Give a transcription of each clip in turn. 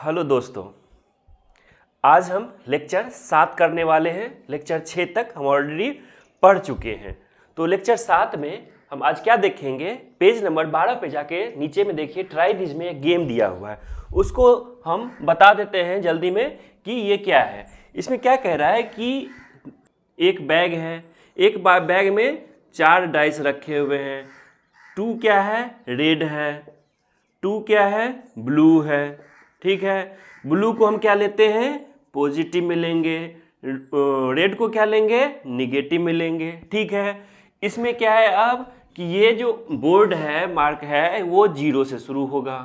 Hello दोस्तों, आज हम लेक्चर 7 करने वाले हैं। लेक्चर 6 तक हम ऑलरेडी पढ़ चुके हैं। तो लेक्चर 7 में हम आज क्या देखेंगे, पेज नंबर 12 पे जाके नीचे में देखिए, ट्राई दिस में एक गेम दिया हुआ है, उसको हम बता देते हैं जल्दी में कि ये क्या है। इसमें क्या कह रहा है कि एक बैग है, एक बैग में 4 डाइस रखे हुए हैं। 2 क्या है, रेड है, 2 क्या है, ब्लू है। ठीक है, ब्लू को हम क्या लेते हैं, पॉजिटिव में लेंगे, रेड को क्या लेंगे, निगेटिव में लेंगे। ठीक है, इसमें क्या है अब कि ये जो बोर्ड है, मार्क है, वो 0 से शुरू होगा।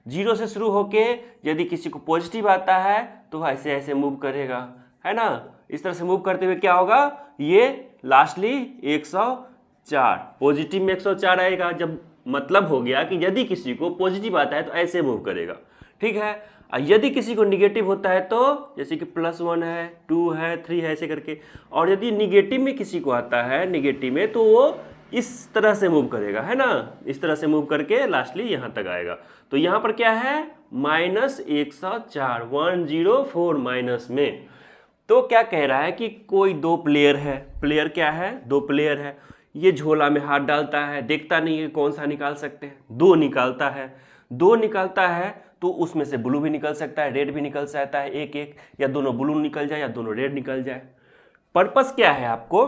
0 से शुरू होके यदि किसी को पॉजिटिव आता है तो ऐसे ऐसे मूव करेगा, है ना। इस तरह से मूव करते हुए क्या होगा, ये लास्टली 104 पॉजिटिव में 104 आएगा। जब मतलब हो गया कि यदि किसी को पॉजिटिव आता है तो ऐसे मूव करेगा। ठीक है, यदि किसी को निगेटिव होता है तो जैसे कि +1 है, 2 है, 3 है, ऐसे करके। और यदि निगेटिव में किसी को आता है, निगेटिव में, तो वो इस तरह से मूव करेगा, है ना। इस तरह से मूव करके लास्टली यहाँ तक आएगा। तो यहाँ पर क्या है, -104, 104 माइनस में। तो क्या कह रहा है कि कोई 2 प्लेयर है, प्लेयर क्या है, 2 प्लेयर है। ये झोला में हाथ डालता है, देखता नहीं है कौन सा निकाल सकते हैं, 2 निकालता है। 2 निकालता है तो उसमें से ब्लू भी निकल सकता है, रेड भी निकल सकता है, एक एक, या दोनों ब्लू निकल जाए या दोनों रेड निकल जाए। पर्पस क्या है आपको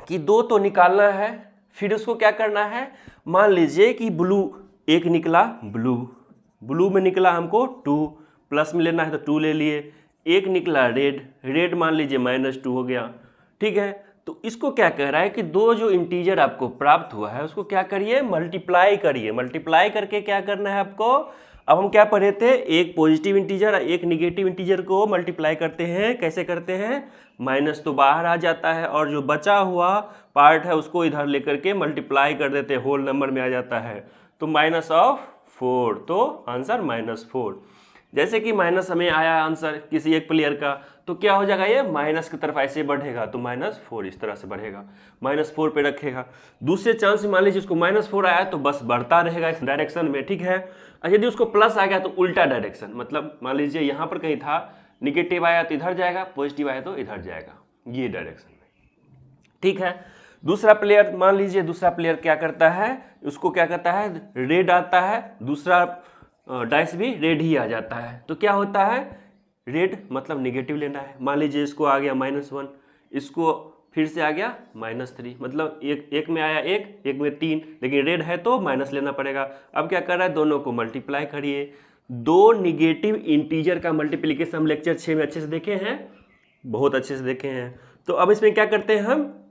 कि 2 तो निकालना है, फिर उसको क्या करना है, मान लीजिए कि ब्लू एक निकला, ब्लू में निकला हमको 2, प्लस में लेना है तो 2 ले लिए। एक निकला रेड, रेड मान लीजिए -2 हो गया। ठीक है, तो इसको क्या कह रहा है कि 2 जो इंटीजर आपको प्राप्त हुआ है उसको क्या करिए, मल्टीप्लाई करिए। मल्टीप्लाई करके क्या करना है आपको, अब हम क्या पढ़े थे, एक पॉजिटिव इंटीजर और एक निगेटिव इंटीजर को मल्टीप्लाई करते हैं। कैसे करते हैं, माइनस तो बाहर आ जाता है और जो बचा हुआ पार्ट है उसको इधर लेकर के मल्टीप्लाई कर देते हैं, होल नंबर में आ जाता है। तो -4, तो आंसर -4। जैसे कि माइनस हमें आया आंसर किसी एक प्लेयर का, तो क्या हो जाएगा, ये माइनस की तरफ ऐसे बढ़ेगा, तो -4 इस तरह से बढ़ेगा, -4 पे रखेगा। दूसरे चांस में मान लीजिए उसको -4 आया तो बस बढ़ता रहेगा इस डायरेक्शन में। ठीक है, और यदि उसको प्लस आ गया तो उल्टा डायरेक्शन, मतलब मान लीजिए यहाँ पर कहीं था, निगेटिव आया तो इधर जाएगा, पॉजिटिव आया तो इधर जाएगा, ये डायरेक्शन में। ठीक है, दूसरा प्लेयर, मान लीजिए दूसरा प्लेयर क्या करता है, उसको क्या करता है, रेड आता है, दूसरा डाइस भी रेड ही आ जाता है। तो क्या होता है, रेड मतलब निगेटिव लेना है। मान लीजिए इसको आ गया -1, इसको फिर से आ गया -3, मतलब एक में आया एक में 3, लेकिन रेड है तो माइनस लेना पड़ेगा। अब क्या कर रहा है, दोनों को मल्टीप्लाई करिए। 2 निगेटिव इंटीजर का मल्टीप्लिकेशन हम लेक्चर 6 में अच्छे से देखे हैं, बहुत अच्छे से देखे हैं। तो अब इसमें क्या करते हैं हम,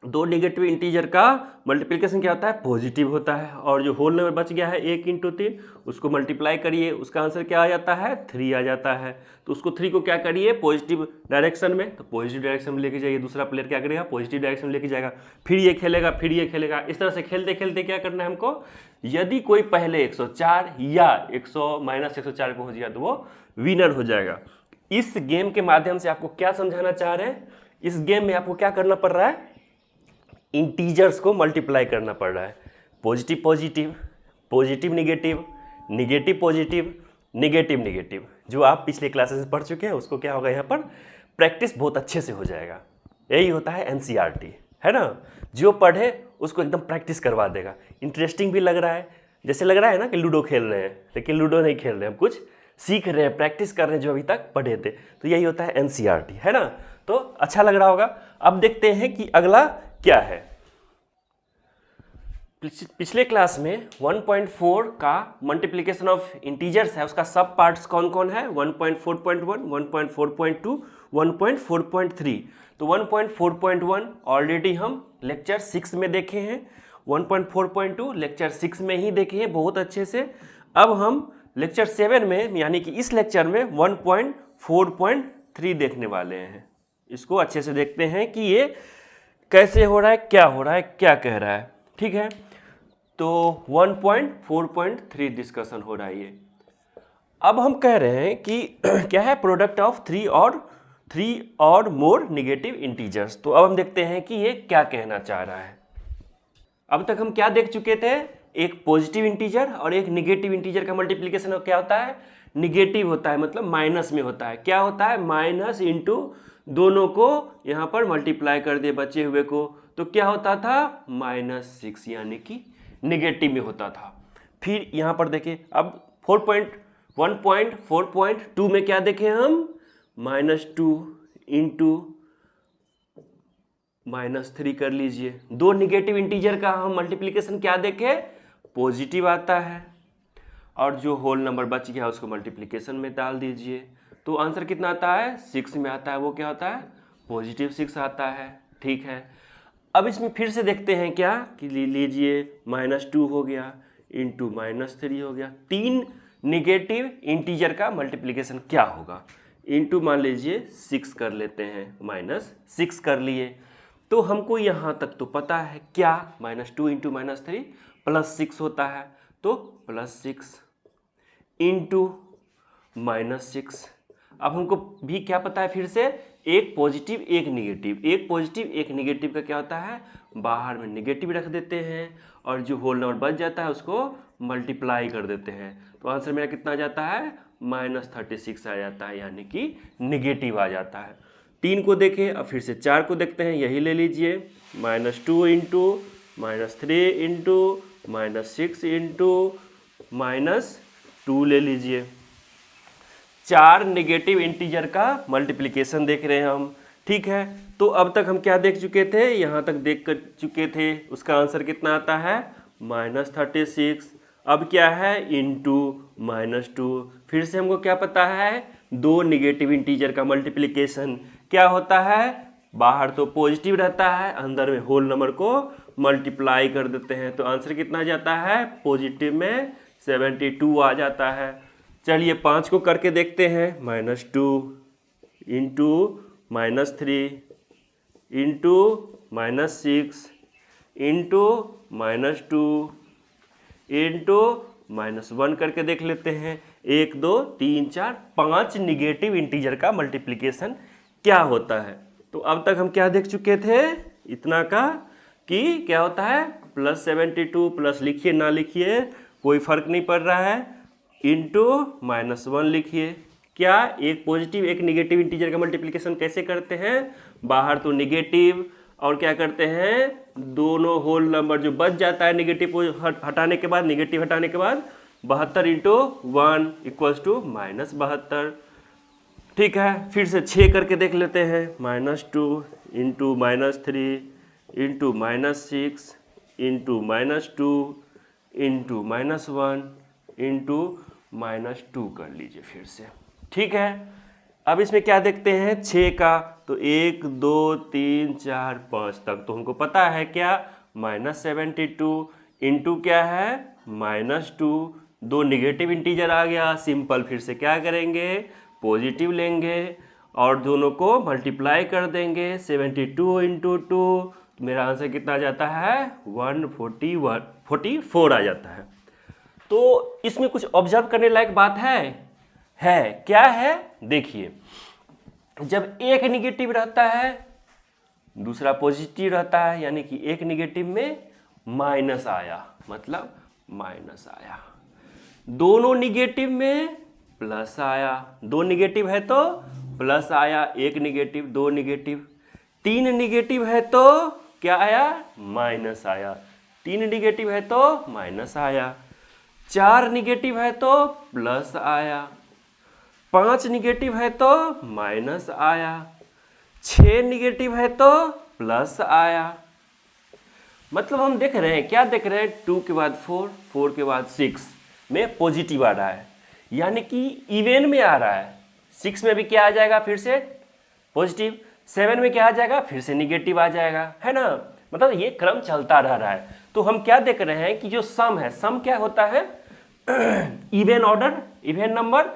2 निगेटिव इंटीजर का मल्टीप्लिकेशन क्या होता है, पॉजिटिव होता है। और जो होल नंबर बच गया है 1 × 3, उसको मल्टीप्लाई करिए, उसका आंसर क्या आ जाता है, 3 आ जाता है। तो उसको 3 को क्या करिए, पॉजिटिव डायरेक्शन में, तो पॉजिटिव डायरेक्शन में लेके जाइए। दूसरा प्लेयर क्या करेगा, पॉजिटिव डायरेक्शन में लेके जाएगा, फिर ये खेलेगा, फिर ये खेलेगा। इस तरह से खेलते खेलते क्या करना है हमको, यदि कोई पहले 104 या 100 -104 पहुँच गया तो वो विनर हो जाएगा। इस गेम के माध्यम से आपको क्या समझाना चाह रहे हैं, इस गेम में आपको क्या करना पड़ रहा है, इंटीजर्स को मल्टीप्लाई करना पड़ रहा है। Positive positive, positive negative, negative positive, negative negative, जो आप पिछले क्लासेस में पढ़ चुके हैं उसको क्या होगा, यहाँ पर प्रैक्टिस बहुत अच्छे से हो जाएगा। यही होता है NCERT, है ना। जो पढ़े उसको एकदम प्रैक्टिस करवा देगा। इंटरेस्टिंग भी लग रहा है, जैसे लग रहा है ना कि लूडो खेल रहे हैं, लेकिन लूडो नहीं खेल रहे हैं, हम कुछ सीख रहे हैं, प्रैक्टिस कर रहे हैं जो अभी तक पढ़े थे। तो यही होता है NCERT, है ना। तो अच्छा लग रहा होगा। अब देखते हैं कि अगला क्या है। पिछले क्लास में 1.4 का मल्टीप्लिकेशन ऑफ इंटीजर्स है, उसका सब पार्ट्स कौन कौन है, 1.4.1, 1.4.2, 1.4.3। तो 1.4.1 ऑलरेडी हम लेक्चर 6 में देखे हैं, 1.4.2 लेक्चर 6 में ही देखे हैं बहुत अच्छे से। अब हम लेक्चर 7 में, यानी कि इस लेक्चर में 1.4.3 देखने वाले हैं। इसको अच्छे से देखते हैं कि ये कैसे हो रहा है, क्या हो रहा है, क्या कह रहा है। ठीक है, तो 1.4.3 डिस्कशन हो रहा है ये। अब हम कह रहे हैं कि क्या है, प्रोडक्ट ऑफ 3 और मोर निगेटिव इंटीजर्स। तो अब हम देखते हैं कि ये क्या कहना चाह रहा है। अब तक हम क्या देख चुके थे, एक पॉजिटिव इंटीजर और एक निगेटिव इंटीजर का मल्टीप्लिकेशन क्या होता है, निगेटिव होता है, मतलब माइनस में होता है। क्या होता है, माइनस इंटू दोनों को यहाँ पर मल्टीप्लाई कर दिए बचे हुए को, तो क्या होता था, -6, यानी कि निगेटिव में होता था। फिर यहाँ पर देखिए अब 4.1.4.2 में क्या देखें हम, -2 इंटू -3 कर लीजिए। दो निगेटिव इंटीजर का हम मल्टीप्लिकेशन क्या देखें, पॉजिटिव आता है, और जो होल नंबर बच गया उसको मल्टीप्लिकेशन में डाल दीजिए। तो आंसर कितना आता है, 6 में आता है। वो क्या होता है, +6 आता है। ठीक है, अब इसमें फिर से देखते हैं क्या कि लीजिए -2 हो गया इंटू -3 हो गया। 3 निगेटिव इंटीजर का मल्टीप्लिकेशन क्या होगा, इंटू मान लीजिए 6 कर लेते हैं, -6 कर लिए। तो हमको यहाँ तक तो पता है क्या, -2 इंटू -3 +6 होता है। तो +6 इंटू -6। अब हमको भी क्या पता है, फिर से एक पॉजिटिव एक निगेटिव, एक पॉजिटिव एक निगेटिव का क्या होता है, बाहर में निगेटिव रख देते हैं और जो होल नंबर बच जाता है उसको मल्टीप्लाई कर देते हैं। तो आंसर मेरा कितना आ जाता है, -36 आ जाता है, यानी कि निगेटिव आ जाता है। 3 को देखें, अब फिर से 4 को देखते हैं, यही ले लीजिए, -2 इंटू -3 इंटू -6 इंटू -2 ले लीजिए। 4 निगेटिव इंटीजर का मल्टीप्लिकेशन देख रहे हैं हम। ठीक है, तो अब तक हम क्या देख चुके थे, यहाँ तक देख कर चुके थे, उसका आंसर कितना आता है, -36। अब क्या है, इंटू -2। फिर से हमको क्या पता है, दो निगेटिव इंटीजर का मल्टीप्लिकेशन क्या होता है, बाहर तो पॉजिटिव रहता है, अंदर में होल नंबर को मल्टीप्लाई कर देते हैं। तो आंसर कितना जाता है, पॉजिटिव में 72 आ जाता है। चलिए 5 को करके देखते हैं, -2 इंटू -3 इंटू -6 इंटू -2 इंटू -1 करके देख लेते हैं। 1 2 3 4 5 निगेटिव इंटीजर का मल्टीप्लिकेशन क्या होता है। तो अब तक हम क्या देख चुके थे, इतना का कि क्या होता है, +72 प्लस लिखिए ना लिखिए कोई फर्क नहीं पड़ रहा है, इंटू -1 लिखिए। क्या, एक पॉजिटिव एक निगेटिव इंटीजर का मल्टीप्लिकेशन कैसे करते हैं, बाहर तो निगेटिव और क्या करते हैं, दोनों होल नंबर जो बच जाता है निगेटिव हटाने के बाद, निगेटिव हटाने के बाद 72 इंटू 1 = -72। ठीक है, फिर से 6 करके देख लेते हैं, -2 into -3 into -6 into -2 into -1 into -2 कर लीजिए फिर से। ठीक है, अब इसमें क्या देखते हैं, 6 का, तो 1 2 3 4 5 तक तो हमको पता है क्या, -72 इंटू क्या है, -2, दो निगेटिव इंटीजर आ गया, सिंपल फिर से क्या करेंगे, पॉजिटिव लेंगे और दोनों को मल्टीप्लाई कर देंगे, 72 इंटू 2, मेरा आंसर कितना आ जाता है, 144 आ जाता है। तो इसमें कुछ ऑब्जर्व करने लायक बात है क्या है, देखिए, जब एक निगेटिव रहता है दूसरा पॉजिटिव रहता है, यानी कि एक निगेटिव में माइनस आया, मतलब माइनस आया, दोनों निगेटिव में प्लस आया, दो निगेटिव है तो प्लस आया, एक निगेटिव, दो निगेटिव, तीन निगेटिव है तो क्या आया, माइनस आया, तीन निगेटिव है तो माइनस आया, चार निगेटिव है तो प्लस आया, पांच निगेटिव है तो माइनस आया, छह निगेटिव है तो प्लस आया। मतलब हम देख रहे हैं, क्या देख रहे हैं, 2 के बाद 4, 4 के बाद 6 में पॉजिटिव आ रहा है, यानी कि इवन में आ रहा है। 6 में भी क्या आ जाएगा, फिर से पॉजिटिव, 7 में क्या आ जाएगा, फिर से निगेटिव आ जाएगा, है ना। मतलब ये क्रम चलता रह रहा है। तो हम क्या देख रहे हैं कि जो सम है, सम क्या होता है, इवन ऑर्डर, इवन नंबर,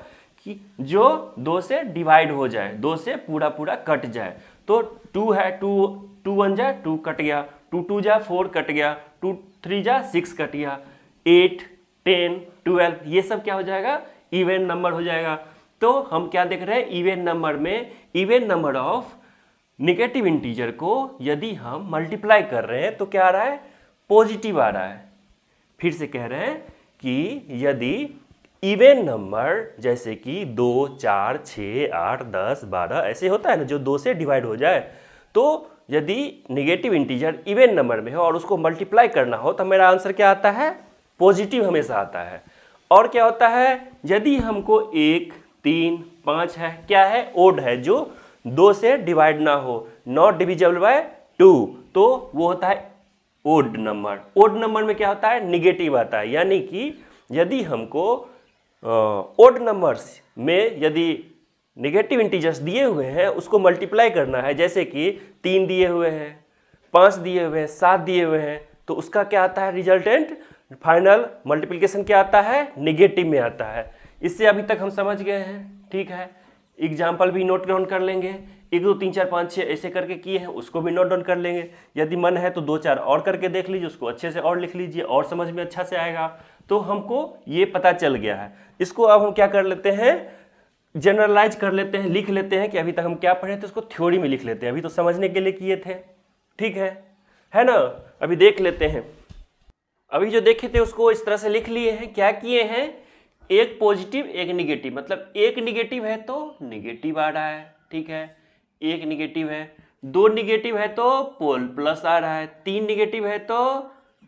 कि जो 2 से डिवाइड हो जाए, 2 से पूरा पूरा कट जाए। तो 2 है, 2 1 जा 2 कट गया, 2 2 जा 4 कट गया, 2 3 जा 6 कट गया, 8 10 12 ये सब क्या हो जाएगा, इवन नंबर हो जाएगा। तो हम क्या देख रहे हैं, इवन नंबर में even number of negative integer को यदि हम मल्टीप्लाई कर रहे हैं तो क्या आ रहा है, पॉजिटिव आ रहा है। फिर से कह रहे हैं कि यदि इवन नंबर जैसे कि 2, 4, 6, 8, 10, 12 ऐसे होता है ना, जो 2 से डिवाइड हो जाए, तो यदि नेगेटिव इंटीजर इवन नंबर में हो और उसको मल्टीप्लाई करना हो तो मेरा आंसर क्या आता है? पॉजिटिव हमेशा आता है। और क्या होता है? यदि हमको 1, 3, 5 है, क्या है? ओड है, जो 2 से डिवाइड ना हो, नॉट डिविजिबल बाय 2, तो वो होता है ओड नंबर। ओड नंबर में क्या होता है? निगेटिव आता है। यानी कि यदि हमको ओड नंबर्स में यदि नेगेटिव इंटीजर्स दिए हुए हैं, उसको मल्टीप्लाई करना है, जैसे कि 3 दिए हुए हैं, 5 दिए हुए हैं, 7 दिए हुए हैं, तो उसका क्या आता है? रिजल्टेंट फाइनल मल्टीप्लिकेशन क्या आता है? निगेटिव में आता है। इससे अभी तक हम समझ गए हैं, ठीक है। एग्जाम्पल भी नोट डाउन कर लेंगे, 1, 2, 3, 4, 5, 6 ऐसे करके किए हैं, उसको भी नोट डाउन कर लेंगे। यदि मन है तो 2, 4 और करके देख लीजिए, उसको अच्छे से और लिख लीजिए, और समझ में अच्छा से आएगा। तो हमको ये पता चल गया है। इसको अब हम क्या कर लेते हैं? जनरलाइज कर लेते हैं, लिख लेते हैं कि अभी तक हम क्या पढ़े थे उसको थ्योरी में लिख लेते हैं। अभी तो समझने के लिए किए थे, ठीक है ना। अभी देख लेते हैं। अभी जो देखे थे उसको इस तरह से लिख लिए हैं। क्या किए हैं? एक पॉजिटिव एक निगेटिव, मतलब एक निगेटिव है तो निगेटिव आ रहा है, ठीक है। एक निगेटिव है, 2 निगेटिव है तो पोल प्लस आ रहा है, 3 निगेटिव है तो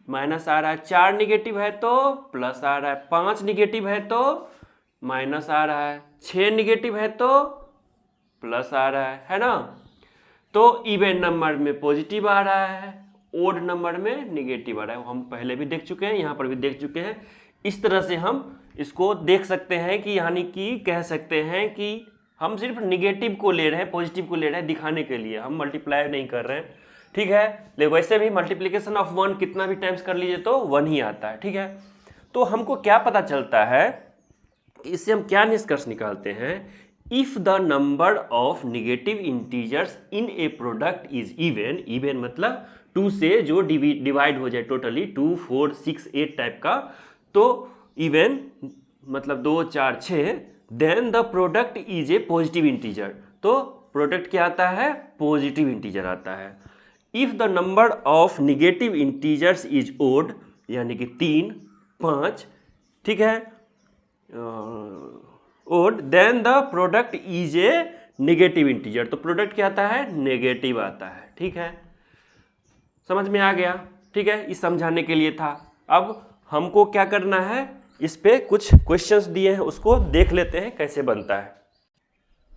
माइनस आ रहा है, 4 निगेटिव है तो प्लस आ रहा है, 5 निगेटिव है तो माइनस आ रहा है, 6 निगेटिव है तो प्लस आ रहा है ना। तो इवन नंबर में पॉजिटिव आ रहा है, ओड नंबर में निगेटिव आ रहा है। हम पहले भी देख चुके हैं, यहाँ पर भी देख चुके हैं। इस तरह से हम इसको देख सकते हैं कि यानी कि कह सकते हैं कि हम सिर्फ निगेटिव को ले रहे हैं, पॉजिटिव को ले रहे हैं दिखाने के लिए, हम मल्टीप्लाई नहीं कर रहे हैं, ठीक है। लेकिन वैसे भी मल्टीप्लिकेशन ऑफ 1 कितना भी टाइम्स कर लीजिए तो 1 ही आता है, ठीक है। तो हमको क्या पता चलता है, इससे हम क्या निष्कर्ष निकालते हैं? If the number of negative integers in A product is even, even मतलब 2 से जो डिवाइड हो जाए टोटली, 2, 4, 6, 8 टाइप का, तो इवन मतलब 2, 4, 6, then the product is a positive integer. तो प्रोडक्ट क्या आता है? पॉजिटिव इंटीजर आता है। If the number of negative integers is odd, यानी कि 3, 5, ठीक है, odd, then the product is a negative integer. तो प्रोडक्ट क्या आता है? नेगेटिव आता है, ठीक है। समझ में आ गया, ठीक है। इस समझाने के लिए था। अब हमको क्या करना है, इस पे कुछ क्वेश्चंस दिए हैं, उसको देख लेते हैं कैसे बनता है।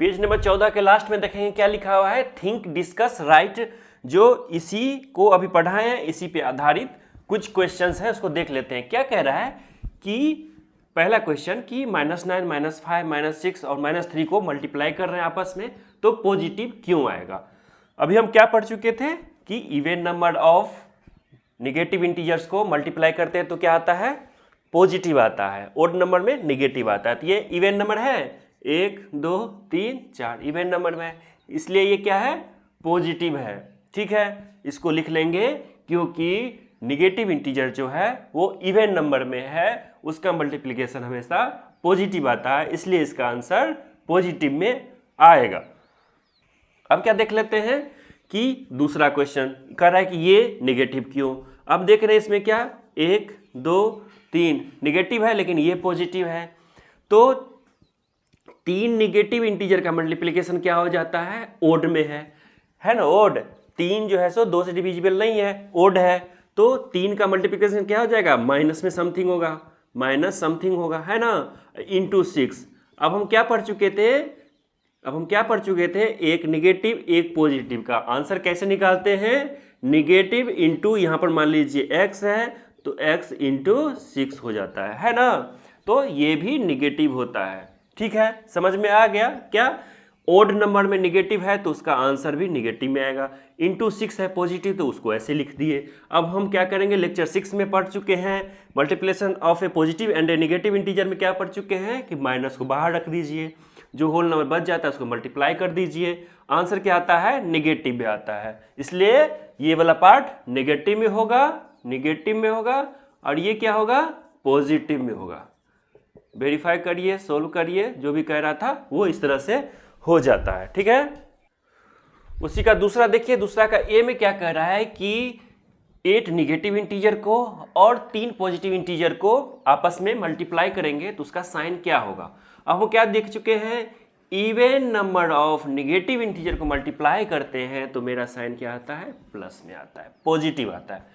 पेज नंबर 14 के लास्ट में देखेंगे क्या लिखा हुआ है? Think, discuss, right. जो इसी को अभी पढ़ाए हैं, इसी पे आधारित कुछ क्वेश्चंस हैं, उसको देख लेते हैं। क्या कह रहा है कि पहला क्वेश्चन कि -9, -5, -6 और -3 को मल्टीप्लाई कर रहे हैं आपस में, तो पॉजिटिव क्यों आएगा? अभी हम क्या पढ़ चुके थे कि even number of negative integers को मल्टीप्लाई करते हैं तो क्या आता है? पॉजिटिव आता है। ओड नंबर में नेगेटिव आता है। तो ये इवन नंबर है, 1, 2, 3, 4 इवन नंबर में, इसलिए ये क्या है? पॉजिटिव है, ठीक है। इसको लिख लेंगे क्योंकि नेगेटिव इंटीजर जो है वो इवन नंबर में है, उसका मल्टीप्लिकेशन हमेशा पॉजिटिव आता है, इसलिए इसका आंसर पॉजिटिव में आएगा। अब क्या देख लेते हैं कि दूसरा क्वेश्चन कह रहा है कि ये नेगेटिव क्यों। अब देख रहे हैं इसमें क्या, 1, 2, 3 नेगेटिव है लेकिन ये पॉजिटिव है, तो 3 नेगेटिव इंटीजर का मल्टीप्लिकेशन क्या हो जाता है? ओड में है ना। ओड 3 जो है सो 2 से डिविजिबल नहीं है, ओड है, तो 3 का मल्टीप्लिकेशन क्या हो जाएगा? माइनस में समथिंग होगा, माइनस समथिंग होगा, है ना, इंटू 6। अब हम क्या पढ़ चुके थे? एक नेगेटिव एक पॉजिटिव का आंसर कैसे निकालते हैं? नेगेटिव इंटू, यहाँ पर मान लीजिए x है तो x इंटू 6 हो जाता है ना। तो ये भी नेगेटिव होता है, ठीक है। समझ में आ गया क्या? ओड नंबर में नेगेटिव है तो उसका आंसर भी नेगेटिव में आएगा। इंटू 6 है पॉजिटिव तो उसको ऐसे लिख दिए। अब हम क्या करेंगे? लेक्चर 6 में पढ़ चुके हैं multiplication of A positive and A negative integer में क्या पढ़ चुके हैं कि माइनस को बाहर रख दीजिए, जो होल नंबर बच जाता है उसको मल्टीप्लाई कर दीजिए, आंसर क्या आता है? नेगेटिव में आता है। इसलिए ये वाला पार्ट नेगेटिव में होगा और ये क्या होगा? पॉजिटिव में होगा। वेरीफाई करिए, सोल्व करिए, जो भी कह रहा था वो इस तरह से हो जाता है, ठीक है। उसी का दूसरा देखिए, दूसरा का ए में क्या कह रहा है कि 8 निगेटिव इंटीजर को और 3 पॉजिटिव इंटीजर को आपस में मल्टीप्लाई करेंगे तो उसका साइन क्या होगा। अब हम क्या देख चुके हैं, even number of negative integer को मल्टीप्लाई करते हैं तो मेरा साइन क्या आता है, प्लस में आता है, पॉजिटिव आता है।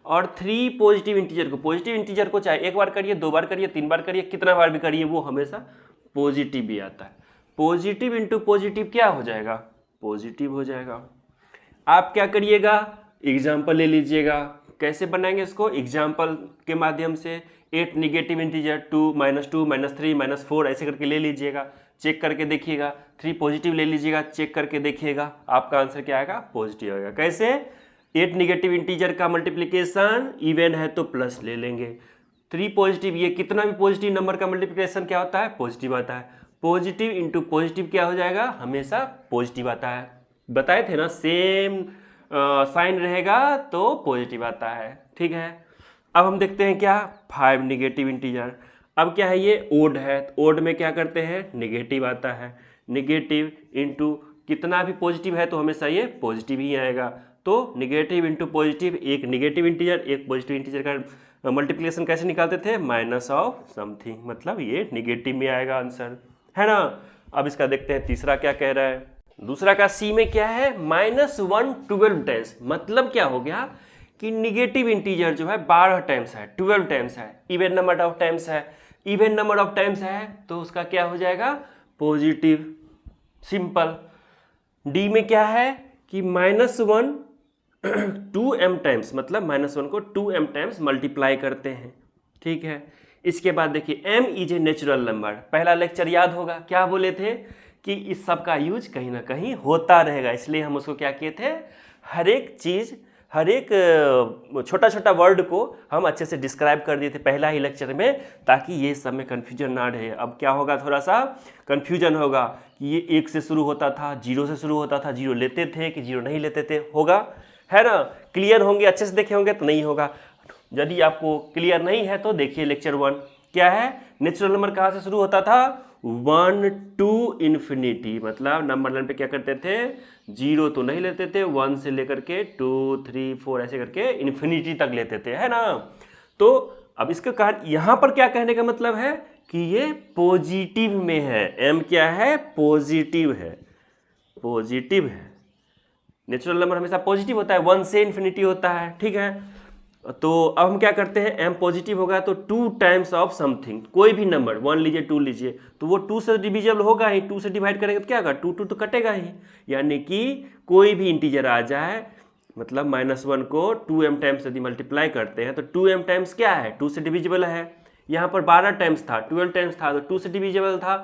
और 3 पॉजिटिव इंटीजर को चाहे एक बार करिए, 2 बार करिए, 3 बार करिए, कितना बार भी करिए वो हमेशा पॉजिटिव भी आता है। पॉजिटिव इंटू पॉजिटिव क्या हो जाएगा, पॉजिटिव हो जाएगा। आप क्या करिएगा, एग्जाम्पल ले लीजिएगा। कैसे बनाएंगे इसको, एग्जाम्पल के माध्यम से 8 निगेटिव इंटीजर 2 -2 -3 -4 ऐसे करके ले लीजिएगा, चेक करके देखिएगा। 3 पॉजिटिव ले लीजिएगा, चेक करके देखिएगा, आपका आंसर क्या आएगा, पॉजिटिव आएगा। कैसे, 8 निगेटिव इंटीजर का मल्टीप्लिकेशन इवन है तो प्लस ले लेंगे, 3 पॉजिटिव, ये कितना भी पॉजिटिव नंबर का मल्टीप्लिकेशन क्या होता है, पॉजिटिव आता है। पॉजिटिव इंटू पॉजिटिव क्या हो जाएगा, हमेशा पॉजिटिव आता है। बताए थे ना, सेम साइन रहेगा तो पॉजिटिव आता है। ठीक है, अब हम देखते हैं क्या, 5 निगेटिव इंटीजर। अब क्या है, ये ओड है, ओड में क्या करते हैं, निगेटिव आता है। निगेटिव इंटू कितना भी पॉजिटिव है तो हमेशा ये पॉजिटिव ही आएगा। तो निगेटिव इंटू पॉजिटिव, एक निगेटिव इंटीजर एक पॉजिटिव इंटीजर का मल्टीप्लिकेशन कैसे निकालते थे, माइनस ऑफ समथिंग, मतलब ये निगेटिव में आएगा आंसर, है ना। अब इसका देखते हैं तीसरा क्या कह रहा है। दूसरा का सी में क्या है, -1 12 टाइम्स, मतलब क्या हो गया कि निगेटिव इंटीजर जो है 12 टाइम्स है, 12 टाइम्स है, इवन नंबर ऑफ टाइम्स है, इवन नंबर ऑफ टाइम्स है तो उसका क्या हो जाएगा, पॉजिटिव, सिंपल। डी में क्या है कि -1 2m टाइम्स, मतलब -1 को 2m टाइम्स मल्टीप्लाई करते हैं। ठीक है, इसके बाद देखिए m is a natural number, पहला लेक्चर याद होगा, क्या बोले थे कि इस सब का यूज कहीं ना कहीं होता रहेगा, इसलिए हम उसको क्या किए थे, हर एक चीज़, हर एक छोटा छोटा वर्ड को हम अच्छे से डिस्क्राइब कर दिए थे पहला ही लेक्चर में, ताकि ये सब में कन्फ्यूजन ना रहे। अब क्या होगा, थोड़ा सा कन्फ्यूजन होगा कि ये 1 से शुरू होता था, 0 से शुरू होता था, 0 लेते थे कि 0 नहीं लेते थे, होगा, है ना। क्लियर होंगे, अच्छे से देखे होंगे तो नहीं होगा। यदि आपको क्लियर नहीं है तो देखिए लेक्चर 1 क्या है, नेचुरल नंबर कहाँ से शुरू होता था, 1 to इन्फिनिटी, मतलब नंबर लाइन पे क्या करते थे, 0 तो नहीं लेते थे, 1 से लेकर के 2 3 4 ऐसे करके इन्फिनिटी तक लेते थे, है ना। तो अब इसका कारण यहाँ पर क्या कहने का मतलब है कि ये पॉजिटिव में है, m क्या है, पॉजिटिव है, पॉजिटिव है। नेचुरल नंबर हमेशा पॉजिटिव होता है, 1 से इन्फिनिटी होता है। ठीक है, तो अब हम क्या करते हैं, m पॉजिटिव होगा तो 2 टाइम्स ऑफ समथिंग, कोई भी नंबर, 1 लीजिए 2 लीजिए, तो वो 2 से डिविजिबल होगा ही, 2 से डिवाइड करेंगे तो क्या होगा, 2 2 तो कटेगा ही, यानी कि कोई भी इंटीजर आ जाए, मतलब -1 को 2m टाइम्स यदि मल्टीप्लाई करते हैं तो 2m टाइम्स क्या है, 2 से डिविजिबल है। यहाँ पर 12 टाइम्स था, 12 टाइम्स था तो 2 से डिविजिबल था,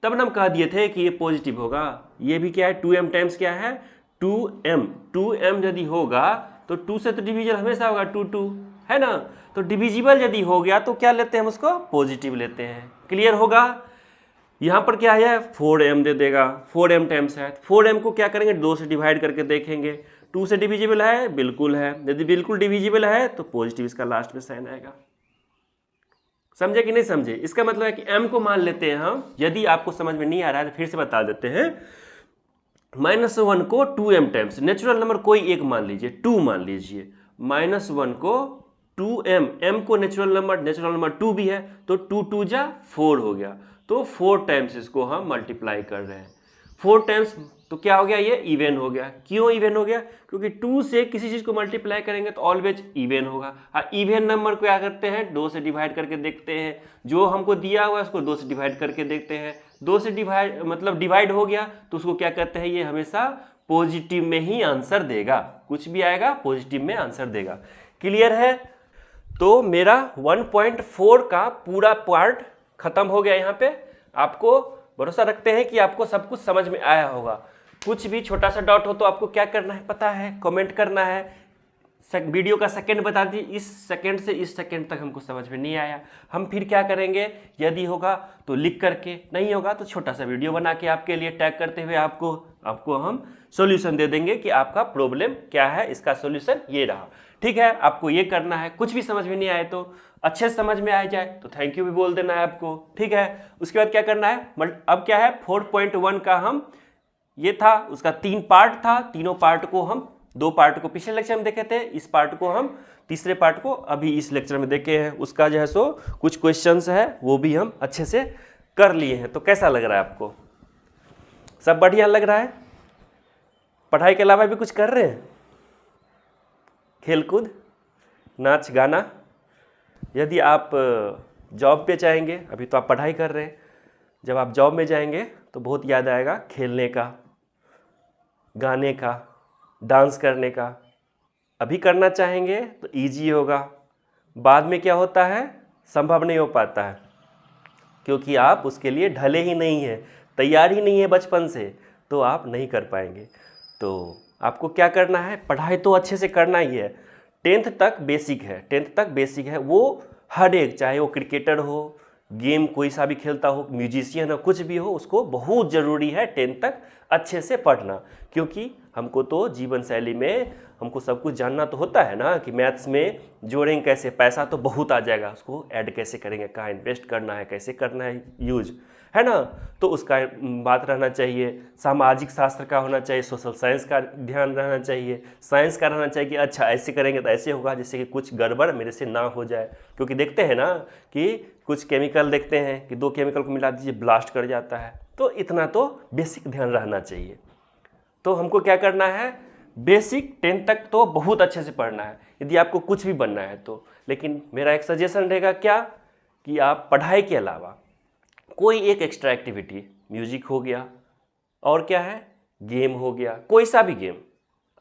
तब हम कह दिए थे कि ये पॉजिटिव होगा। ये भी क्या है, 2m टाइम्स क्या है, 2m यदि होगा तो 2 से तो डिविजन हमेशा होगा, 2 2, है ना। तो डिविजिबल यदि हो गया तो क्या लेते हैं हम उसको, पॉजिटिव लेते हैं। क्लियर होगा। यहाँ पर क्या है, 4m दे देगा, 4m टाइम्स है, 4m को क्या करेंगे, 2 से डिवाइड करके देखेंगे, 2 से डिविजिबल है, बिल्कुल है, यदि बिल्कुल डिविजिबल है तो पॉजिटिव इसका लास्ट में साइन आएगा। समझे कि नहीं समझे, इसका मतलब है कि m को मान लेते हैं हम। यदि आपको समझ में नहीं आ रहा है तो फिर से बता देते हैं, -1 को 2m टाइम्स, नेचुरल नंबर कोई एक मान लीजिए, 2 मान लीजिए, -1 को 2m, m को नेचुरल नंबर 2 भी है तो 2 2 जा 4 हो गया, तो 4 टाइम्स इसको हम मल्टीप्लाई कर रहे हैं, 4 टाइम्स, तो क्या हो गया, ये इवन हो गया। क्यों इवन हो गया, क्योंकि 2 से किसी चीज़ को मल्टीप्लाई करेंगे तो ऑलवेज इवन होगा। इवन नंबर को क्या करते हैं, 2 से डिवाइड करके देखते हैं, जो हमको दिया हुआ है उसको 2 से डिवाइड करके देखते हैं, 2 से डिवाइड मतलब डिवाइड हो गया तो उसको क्या कहते हैं, ये हमेशा पॉजिटिव में ही आंसर देगा, कुछ भी आएगा पॉजिटिव में आंसर देगा। क्लियर है। तो मेरा 1.4 का पूरा पार्ट खत्म हो गया। यहाँ पे आपको भरोसा रखते हैं कि आपको सब कुछ समझ में आया होगा। कुछ भी छोटा सा डाउट हो तो आपको क्या करना है पता है, कमेंट करना है, वीडियो का सेकंड बता दी, इस सेकंड से इस सेकंड तक हमको समझ में नहीं आया, हम फिर क्या करेंगे, यदि होगा तो लिख करके, नहीं होगा तो छोटा सा वीडियो बना के आपके लिए टैग करते हुए आपको हम सॉल्यूशन दे देंगे कि आपका प्रॉब्लम क्या है, इसका सॉल्यूशन ये रहा। ठीक है, आपको ये करना है। कुछ भी समझ में नहीं आए तो अच्छे से समझ में आ जाए तो थैंक यू भी बोल देना है आपको। ठीक है, उसके बाद क्या करना है, अब क्या है 4.1 का हम ये था, उसका 3 पार्ट था, तीनों पार्ट को हम 2 पार्ट को पिछले लेक्चर में देखे थे, इस पार्ट को हम तीसरे पार्ट को अभी इस लेक्चर में देखे हैं। उसका जो है सो कुछ क्वेश्चंस है वो भी हम अच्छे से कर लिए हैं। तो कैसा लग रहा है आपको? सब बढ़िया लग रहा है? पढ़ाई के अलावा भी कुछ कर रहे हैं? खेलकूद, नाच गाना? यदि आप जॉब पे जाएंगे, अभी तो आप पढ़ाई कर रहे हैं, जब आप जॉब में जाएंगे तो बहुत याद आएगा खेलने का, गाने का, डांस करने का। अभी करना चाहेंगे तो इजी होगा, बाद में क्या होता है संभव नहीं हो पाता है, क्योंकि आप उसके लिए ढले ही नहीं हैं, तैयार ही नहीं है बचपन से, तो आप नहीं कर पाएंगे। तो आपको क्या करना है, पढ़ाई तो अच्छे से करना ही है। 10th तक बेसिक है, 10th तक बेसिक है, वो हर एक, चाहे वो क्रिकेटर हो, गेम कोई सा भी खेलता हो, म्यूजिशियन हो, कुछ भी हो, उसको बहुत ज़रूरी है 10th तक अच्छे से पढ़ना। क्योंकि हमको तो जीवन शैली में हमको सब कुछ जानना तो होता है ना, कि मैथ्स में जोड़ेंगे कैसे, पैसा तो बहुत आ जाएगा, उसको ऐड कैसे करेंगे, कहाँ इन्वेस्ट करना है, कैसे करना है यूज, है ना, तो उसका बात रहना चाहिए। सामाजिक शास्त्र का होना चाहिए, सोशल साइंस का ध्यान रहना चाहिए, साइंस का रहना चाहिए कि अच्छा ऐसे करेंगे तो ऐसे होगा, जिससे कि कुछ गड़बड़ मेरे से ना हो जाए। क्योंकि देखते हैं ना कि कुछ केमिकल देखते हैं कि 2 केमिकल को मिला दीजिए ब्लास्ट कर जाता है, तो इतना तो बेसिक ध्यान रहना चाहिए। तो हमको क्या करना है, बेसिक 10 तक तो बहुत अच्छे से पढ़ना है यदि आपको कुछ भी बनना है तो। लेकिन मेरा एक सजेशन रहेगा क्या, कि आप पढ़ाई के अलावा कोई एक एक्स्ट्रा एक्टिविटी, म्यूजिक हो गया, और क्या है, गेम हो गया, कोई सा भी गेम,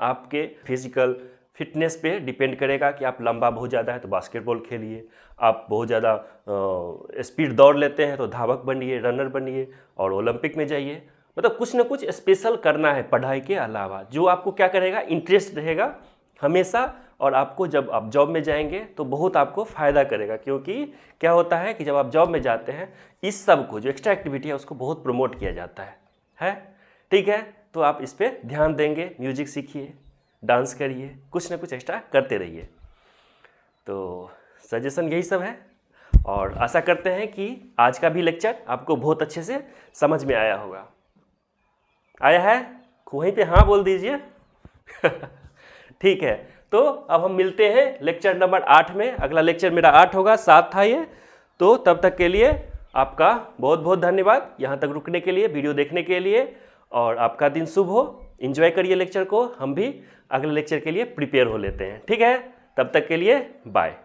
आपके फिजिकल फिटनेस पे डिपेंड करेगा कि आप लंबा बहुत ज़्यादा है तो बास्केटबॉल खेलिए, आप बहुत ज़्यादा स्पीड दौड़ लेते हैं तो धावक बनिए, रनर बनिए और ओलंपिक में जाइए। मतलब कुछ ना कुछ स्पेशल करना है पढ़ाई के अलावा, जो आपको क्या करेगा, इंटरेस्ट रहेगा हमेशा, और आपको जब आप जॉब में जाएंगे तो बहुत आपको फ़ायदा करेगा। क्योंकि क्या होता है कि जब आप जॉब में जाते हैं, इस सब को जो एक्स्ट्रा एक्टिविटी है उसको बहुत प्रमोट किया जाता है, ठीक है। तो आप इस पर ध्यान देंगे, म्यूजिक सीखिए, डांस करिए, कुछ ना कुछ एक्स्ट्रा करते रहिए। तो सजेशन यही सब है, और आशा करते हैं कि आज का भी लेक्चर आपको बहुत अच्छे से समझ में आया होगा। आया है? वहीं पे हाँ बोल दीजिए। ठीक है, तो अब हम मिलते हैं लेक्चर नंबर 8 में। अगला लेक्चर मेरा 8 होगा, 7 था ये। तो तब तक के लिए आपका बहुत बहुत धन्यवाद यहाँ तक रुकने के लिए, वीडियो देखने के लिए, और आपका दिन शुभ हो। एंजॉय करिए लेक्चर को, हम भी अगले लेक्चर के लिए प्रिपेयर हो लेते हैं, ठीक है। तब तक के लिए बाय।